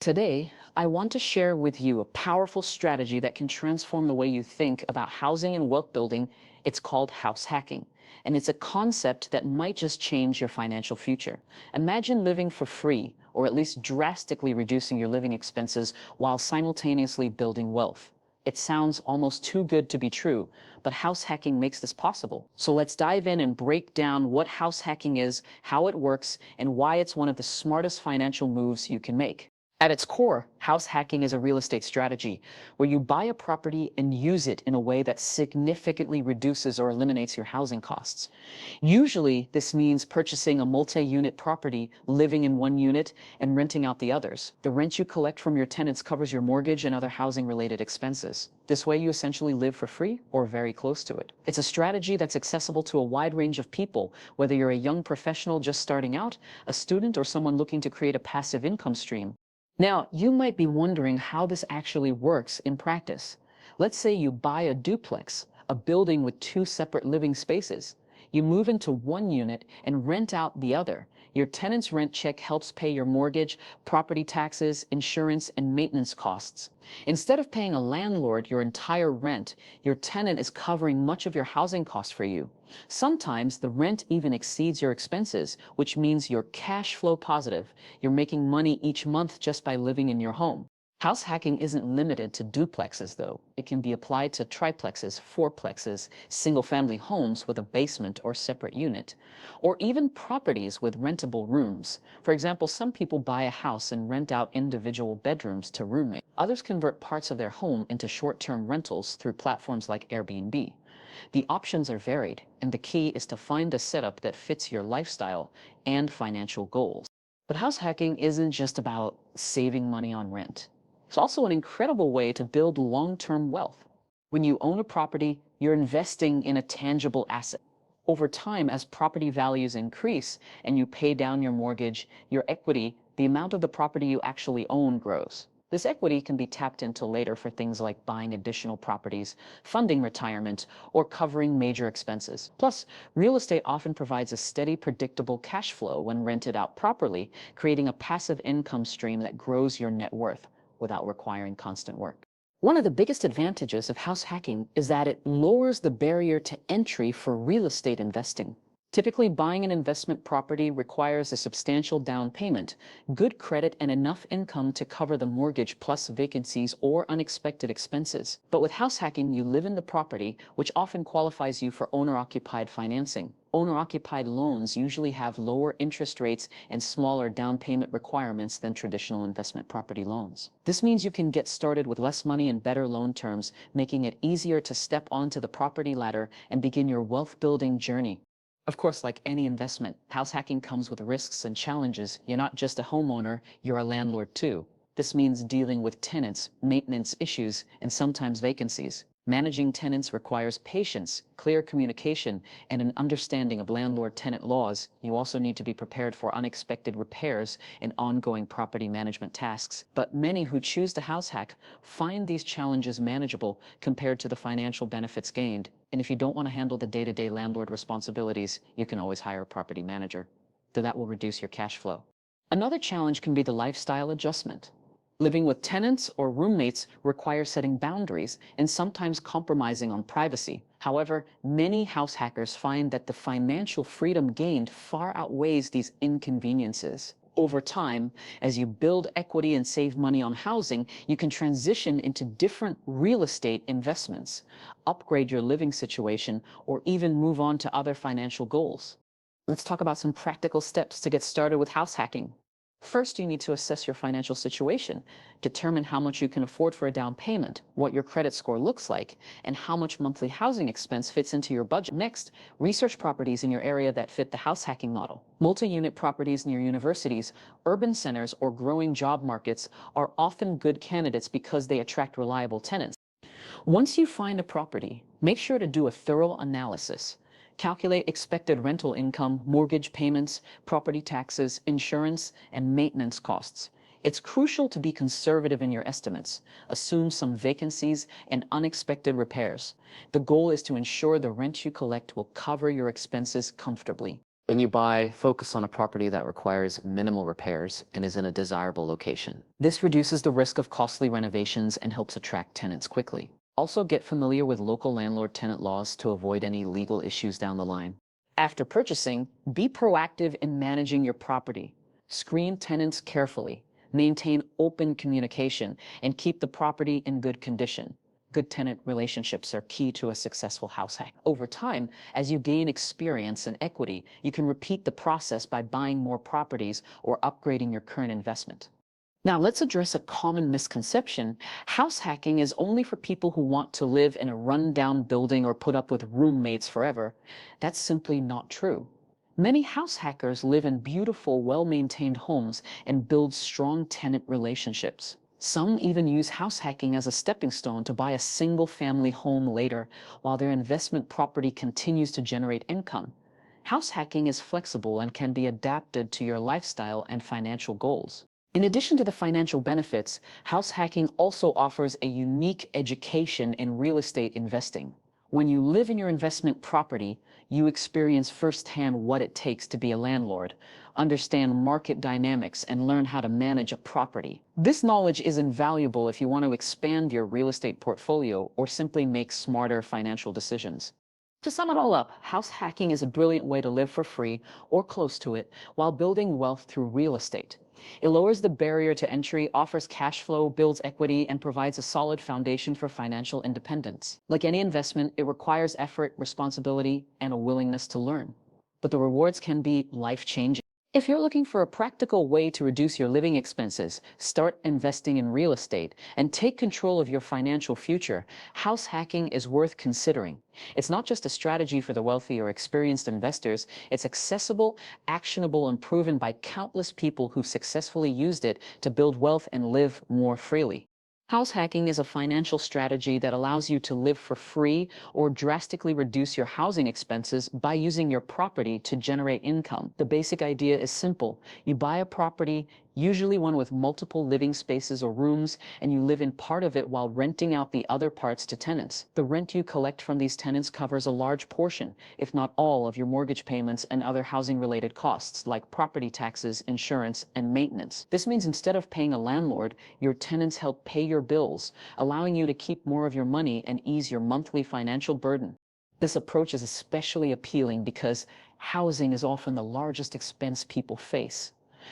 Today, I want to share with you a powerful strategy that can transform the way you think about housing and wealth building. It's called house hacking, and it's a concept that might just change your financial future. Imagine living for free, or at least drastically reducing your living expenses while simultaneously building wealth. It sounds almost too good to be true, but house hacking makes this possible. So let's dive in and break down what house hacking is, how it works, and why it's one of the smartest financial moves you can make. At its core, house hacking is a real estate strategy where you buy a property and use it in a way that significantly reduces or eliminates your housing costs. Usually, this means purchasing a multi-unit property, living in one unit, and renting out the others. The rent you collect from your tenants covers your mortgage and other housing-related expenses. This way, you essentially live for free or very close to it. It's a strategy that's accessible to a wide range of people, whether you're a young professional just starting out, a student, or someone looking to create a passive income stream. Now, you might be wondering how this actually works in practice. Let's say you buy a duplex, a building with two separate living spaces. You move into one unit and rent out the other. Your tenant's rent check helps pay your mortgage, property taxes, insurance, and maintenance costs. Instead of paying a landlord your entire rent, your tenant is covering much of your housing costs for you. Sometimes the rent even exceeds your expenses, which means you're cash flow positive. You're making money each month just by living in your home. House hacking isn't limited to duplexes, though. It can be applied to triplexes, fourplexes, single-family homes with a basement or separate unit, or even properties with rentable rooms. For example, some people buy a house and rent out individual bedrooms to roommates. Others convert parts of their home into short-term rentals through platforms like Airbnb. The options are varied, and the key is to find a setup that fits your lifestyle and financial goals. But house hacking isn't just about saving money on rent. It's also an incredible way to build long-term wealth. When you own a property, you're investing in a tangible asset. Over time, as property values increase and you pay down your mortgage, your equity, the amount of the property you actually own grows. This equity can be tapped into later for things like buying additional properties, funding retirement, or covering major expenses. Plus, real estate often provides a steady, predictable cash flow when rented out properly, creating a passive income stream that grows your net worth without requiring constant work. One of the biggest advantages of house hacking is that it lowers the barrier to entry for real estate investing. Typically, buying an investment property requires a substantial down payment, good credit, and enough income to cover the mortgage plus vacancies or unexpected expenses. But with house hacking, you live in the property, which often qualifies you for owner-occupied financing. Owner-occupied loans usually have lower interest rates and smaller down payment requirements than traditional investment property loans. This means you can get started with less money and better loan terms, making it easier to step onto the property ladder and begin your wealth-building journey. Of course, like any investment, house hacking comes with risks and challenges. You're not just a homeowner, you're a landlord too. This means dealing with tenants, maintenance issues, and sometimes vacancies. Managing tenants requires patience, clear communication, and an understanding of landlord-tenant laws. You also need to be prepared for unexpected repairs and ongoing property management tasks. But many who choose to house hack find these challenges manageable compared to the financial benefits gained. And if you don't want to handle the day-to-day landlord responsibilities, you can always hire a property manager, though that will reduce your cash flow. Another challenge can be the lifestyle adjustment. Living with tenants or roommates requires setting boundaries and sometimes compromising on privacy. However, many house hackers find that the financial freedom gained far outweighs these inconveniences. Over time, as you build equity and save money on housing, you can transition into different real estate investments, upgrade your living situation, or even move on to other financial goals. Let's talk about some practical steps to get started with house hacking. First, you need to assess your financial situation, determine how much you can afford for a down payment, what your credit score looks like, and how much monthly housing expense fits into your budget. Next, research properties in your area that fit the house hacking model. Multi-unit properties near universities, urban centers, or growing job markets are often good candidates because they attract reliable tenants. Once you find a property, make sure to do a thorough analysis. Calculate expected rental income, mortgage payments, property taxes, insurance, and maintenance costs. It's crucial to be conservative in your estimates. Assume some vacancies and unexpected repairs. The goal is to ensure the rent you collect will cover your expenses comfortably. When you buy, focus on a property that requires minimal repairs and is in a desirable location. This reduces the risk of costly renovations and helps attract tenants quickly. Also, get familiar with local landlord-tenant laws to avoid any legal issues down the line. After purchasing, be proactive in managing your property. Screen tenants carefully, maintain open communication, and keep the property in good condition. Good tenant relationships are key to a successful house hack. Over time, as you gain experience and equity, you can repeat the process by buying more properties or upgrading your current investment. Now, let's address a common misconception. House hacking is only for people who want to live in a rundown building or put up with roommates forever. That's simply not true. Many house hackers live in beautiful, well-maintained homes and build strong tenant relationships. Some even use house hacking as a stepping stone to buy a single-family home later while their investment property continues to generate income. House hacking is flexible and can be adapted to your lifestyle and financial goals. In addition to the financial benefits, house hacking also offers a unique education in real estate investing. When you live in your investment property, you experience firsthand what it takes to be a landlord, understand market dynamics, and learn how to manage a property. This knowledge is invaluable if you want to expand your real estate portfolio or simply make smarter financial decisions. To sum it all up, house hacking is a brilliant way to live for free or close to it while building wealth through real estate. It lowers the barrier to entry, offers cash flow, builds equity, and provides a solid foundation for financial independence. Like any investment, it requires effort, responsibility, and a willingness to learn. But the rewards can be life-changing. If you're looking for a practical way to reduce your living expenses, start investing in real estate, and take control of your financial future, house hacking is worth considering. It's not just a strategy for the wealthy or experienced investors, it's accessible, actionable, and proven by countless people who've successfully used it to build wealth and live more freely. House hacking is a financial strategy that allows you to live for free or drastically reduce your housing expenses by using your property to generate income. The basic idea is simple. You buy a property, usually one with multiple living spaces or rooms, and you live in part of it while renting out the other parts to tenants. The rent you collect from these tenants covers a large portion, if not all, of your mortgage payments and other housing-related costs, like property taxes, insurance, and maintenance. This means instead of paying a landlord, your tenants help pay your bills, allowing you to keep more of your money and ease your monthly financial burden. This approach is especially appealing because housing is often the largest expense people face.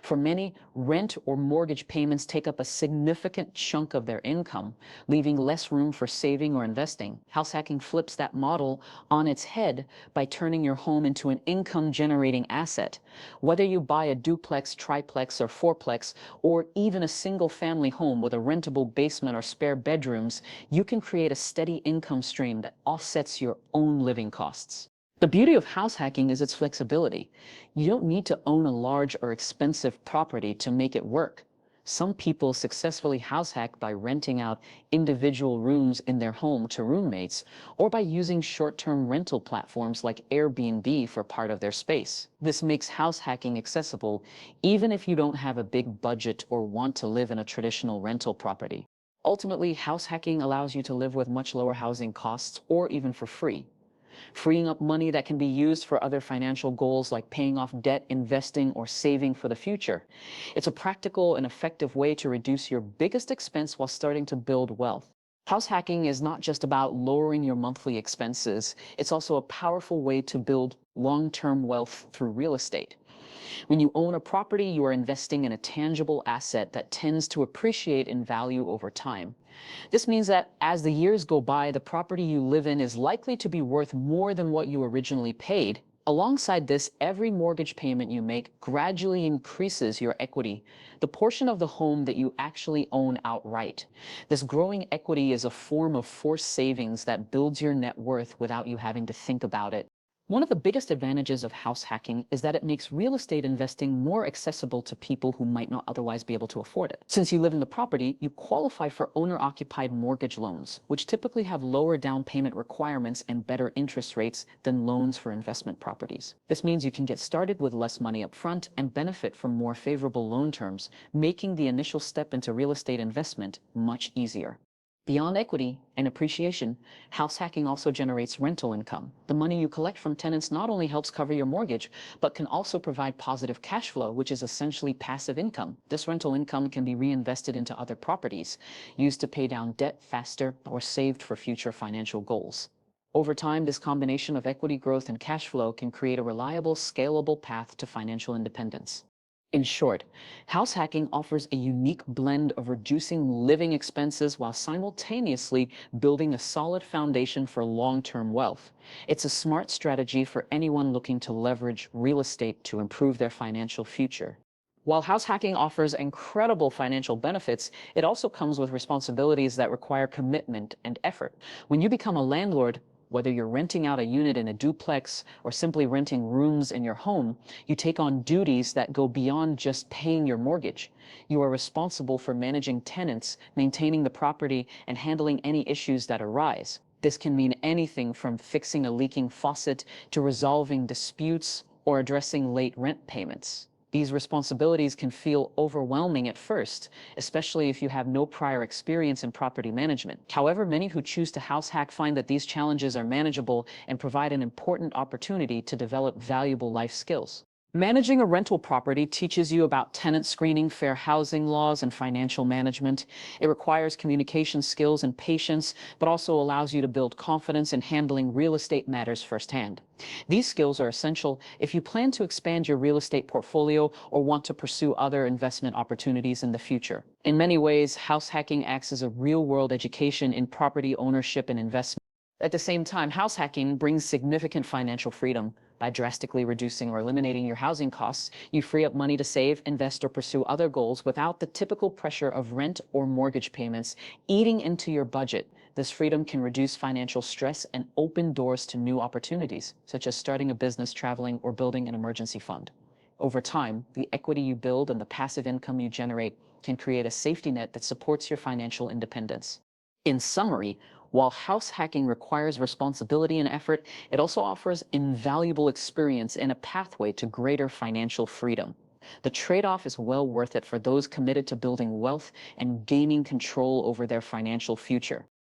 For many, rent or mortgage payments take up a significant chunk of their income, leaving less room for saving or investing. House hacking flips that model on its head by turning your home into an income-generating asset. Whether you buy a duplex, triplex, or fourplex, or even a single-family home with a rentable basement or spare bedrooms, you can create a steady income stream that offsets your own living costs. The beauty of house hacking is its flexibility. You don't need to own a large or expensive property to make it work. Some people successfully house hack by renting out individual rooms in their home to roommates or by using short-term rental platforms like Airbnb for part of their space. This makes house hacking accessible even if you don't have a big budget or want to live in a traditional rental property. Ultimately, house hacking allows you to live with much lower housing costs or even for free, freeing up money that can be used for other financial goals like paying off debt, investing, or saving for the future. It's a practical and effective way to reduce your biggest expense while starting to build wealth. House hacking is not just about lowering your monthly expenses, it's also a powerful way to build long-term wealth through real estate. When you own a property, you are investing in a tangible asset that tends to appreciate in value over time. This means that as the years go by, the property you live in is likely to be worth more than what you originally paid. Alongside this, every mortgage payment you make gradually increases your equity, the portion of the home that you actually own outright. This growing equity is a form of forced savings that builds your net worth without you having to think about it. One of the biggest advantages of house hacking is that it makes real estate investing more accessible to people who might not otherwise be able to afford it. Since you live in the property, you qualify for owner-occupied mortgage loans, which typically have lower down payment requirements and better interest rates than loans for investment properties. This means you can get started with less money up front and benefit from more favorable loan terms, making the initial step into real estate investment much easier. Beyond equity and appreciation, house hacking also generates rental income. The money you collect from tenants not only helps cover your mortgage, but can also provide positive cash flow, which is essentially passive income. This rental income can be reinvested into other properties, used to pay down debt faster, or saved for future financial goals. Over time, this combination of equity growth and cash flow can create a reliable, scalable path to financial independence. In short, house hacking offers a unique blend of reducing living expenses while simultaneously building a solid foundation for long-term wealth. It's a smart strategy for anyone looking to leverage real estate to improve their financial future. While house hacking offers incredible financial benefits, it also comes with responsibilities that require commitment and effort. When you become a landlord, whether you're renting out a unit in a duplex or simply renting rooms in your home, you take on duties that go beyond just paying your mortgage. You are responsible for managing tenants, maintaining the property, and handling any issues that arise. This can mean anything from fixing a leaking faucet to resolving disputes or addressing late rent payments. These responsibilities can feel overwhelming at first, especially if you have no prior experience in property management. However, many who choose to house hack find that these challenges are manageable and provide an important opportunity to develop valuable life skills. Managing a rental property teaches you about tenant screening, fair housing laws, and financial management. It requires communication skills and patience, but also allows you to build confidence in handling real estate matters firsthand. These skills are essential if you plan to expand your real estate portfolio or want to pursue other investment opportunities in the future. In many ways, house hacking acts as a real-world education in property ownership and investment. At the same time, house hacking brings significant financial freedom. By drastically reducing or eliminating your housing costs, you free up money to save, invest, or pursue other goals without the typical pressure of rent or mortgage payments eating into your budget. This freedom can reduce financial stress and open doors to new opportunities, such as starting a business, traveling, or building an emergency fund. Over time, the equity you build and the passive income you generate can create a safety net that supports your financial independence. In summary, while house hacking requires responsibility and effort, it also offers invaluable experience and a pathway to greater financial freedom. The trade-off is well worth it for those committed to building wealth and gaining control over their financial future.